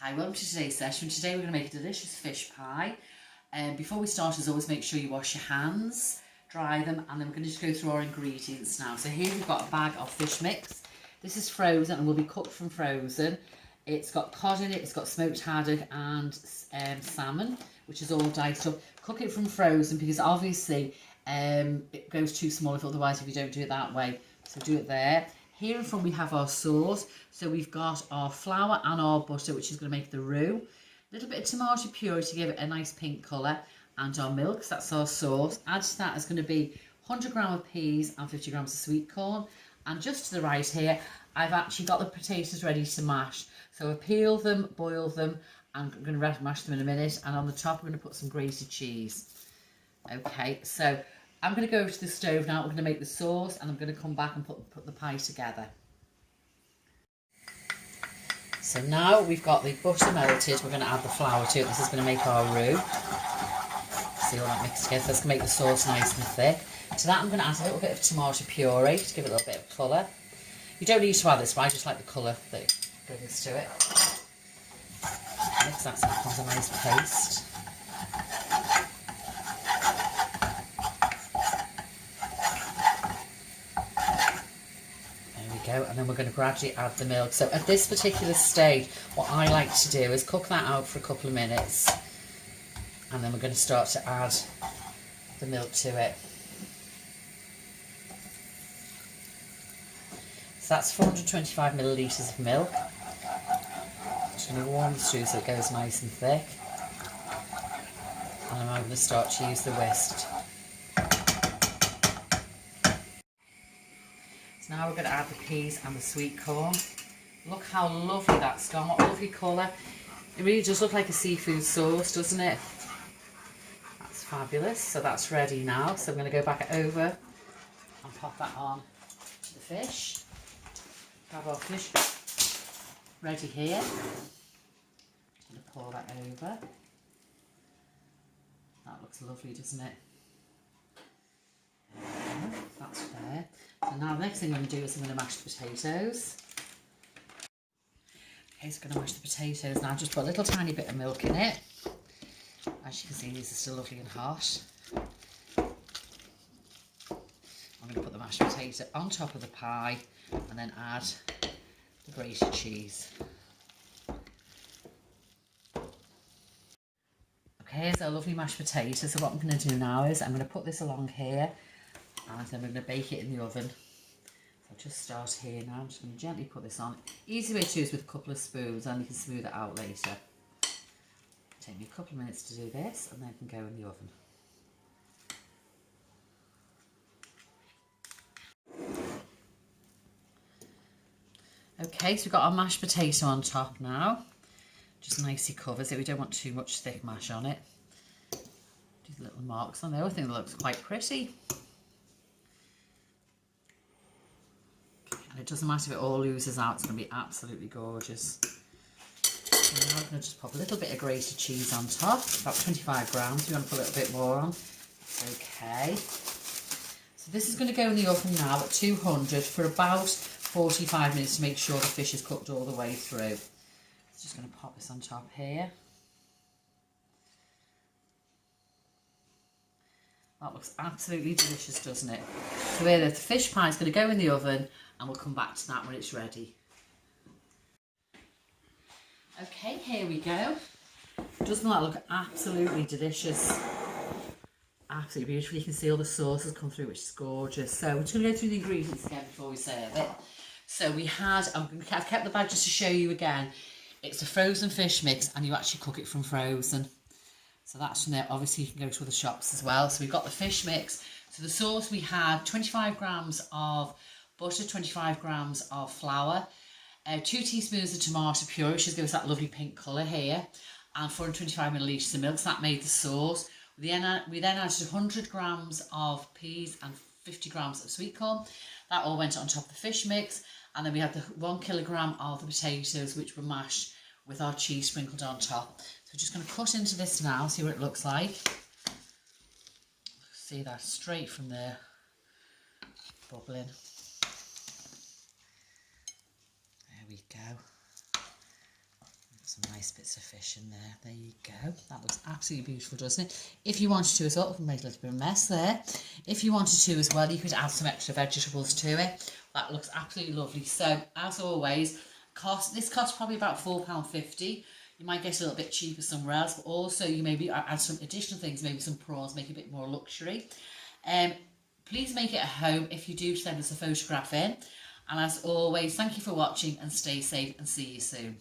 Hi, welcome to today's session. Today we're going to make a delicious fish pie. Before we start, as always, make sure you wash your hands, dry them, and then we're going to just go through our ingredients now. So here we've got a bag of fish mix. This is frozen and will be cooked from frozen. It's got cod in it, it's got smoked haddock and salmon, which is all diced up. Cook it from frozen because obviously it goes too small if you don't do it that way. So do it there. Here in front we have our sauce. So we've got our flour and our butter, which is going to make the roux. A little bit of tomato puree to give it a nice pink colour. And our milk, so that's our sauce. Add to that is going to be 100 grams of peas and 50 grams of sweet corn. And just to the right here, I've actually got the potatoes ready to mash. So I've peeled them, boiled them, and I'm going to mash them in a minute. And on the top, I'm going to put some grated cheese. Okay, so I'm going to go to the stove now. We're going to make the sauce, and I'm going to come back and put the pie together. So now we've got the butter melted, we're going to add the flour to it. This is going to make our roux. See all that mixed together. That's going to make the sauce nice and thick. To that I'm going to add a little bit of tomato puree to give it a little bit of colour. You don't need to add this, but I just like the colour that it brings to it. Mix that so it becomes a nice paste. And then we're going to gradually add the milk. So at this particular stage, what I like to do is cook that out for a couple of minutes, and then we're going to start to add the milk to it. So that's 425 millilitres of milk. Just going to warm this through so it goes nice and thick. And I'm going to start to use the whisk. Now we're going to add the peas and the sweet corn. Look how lovely that's gone, what a lovely colour. It really does look like a seafood sauce, doesn't it? That's fabulous. So that's ready now. So I'm going to go back over and pop that on to the fish. Have our fish ready here. I'm going to pour that over. That looks lovely, doesn't it? That's there. So now the next thing I'm going to do is I'm going to mash the potatoes. Okay, so I'm going to mash the potatoes now. Just put a little tiny bit of milk in it. As you can see, these are still lovely and hot. I'm going to put the mashed potato on top of the pie and then add the grated cheese. Okay, here's our lovely mashed potato. So what I'm going to do now is I'm going to put this along here, and then we're going to bake it in the oven. So I'll just start here now. I'm just going to gently put this on. Easy way to do is with a couple of spoons, and you can smooth it out later. Take me a couple of minutes to do this, and then it can go in the oven. Okay, so we've got our mashed potato on top now. Just nicely covers it. We don't want too much thick mash on it. These little marks on there. I think it looks quite pretty. And it doesn't matter if it all oozes out, it's going to be absolutely gorgeous. So now I'm going to just pop a little bit of grated cheese on top, about 25 grams. If you want to put a little bit more on, it's okay. So this is going to go in the oven now at 200 for about 45 minutes to make sure the fish is cooked all the way through. Just going to pop this on top here. That looks absolutely delicious, doesn't it? So here the fish pie is going to go in the oven, and we'll come back to that when it's ready. Okay, here we go. Doesn't that look absolutely delicious? Absolutely beautiful. You can see all the sauces come through, which is gorgeous. So we're just going to go through the ingredients again before we serve it. So we had, I've kept the bag just to show you again. It's a frozen fish mix, and you actually cook it from frozen. So that's from there. Obviously you can go to other shops as well. So we've got the fish mix. So the sauce, we had 25 grams of butter, 25 grams of flour, 2 teaspoons of tomato puree, which gives us that lovely pink colour here, and 425 millilitres of milk. So that made the sauce. We then added 100 grams of peas and 50 grams of sweet corn. That all went on top of the fish mix. And then we had the 1 kilogram of the potatoes, which were mashed with our cheese sprinkled on top. So we're just going to cut into this now, see what it looks like. See that straight from there, bubbling. There we go. some nice bits of fish in there. There you go. That looks absolutely beautiful, doesn't it? If you wanted to as well, we can make a little bit of a mess there. If you wanted to as well, you could add some extra vegetables to it. That looks absolutely lovely. So, as always, this costs probably about £4.50. You might get a little bit cheaper somewhere else, but also you maybe add some additional things, maybe some prawns, make it a bit more luxury. Please make it at home. If you do, send us a photograph in. And as always, thank you for watching and stay safe and see you soon.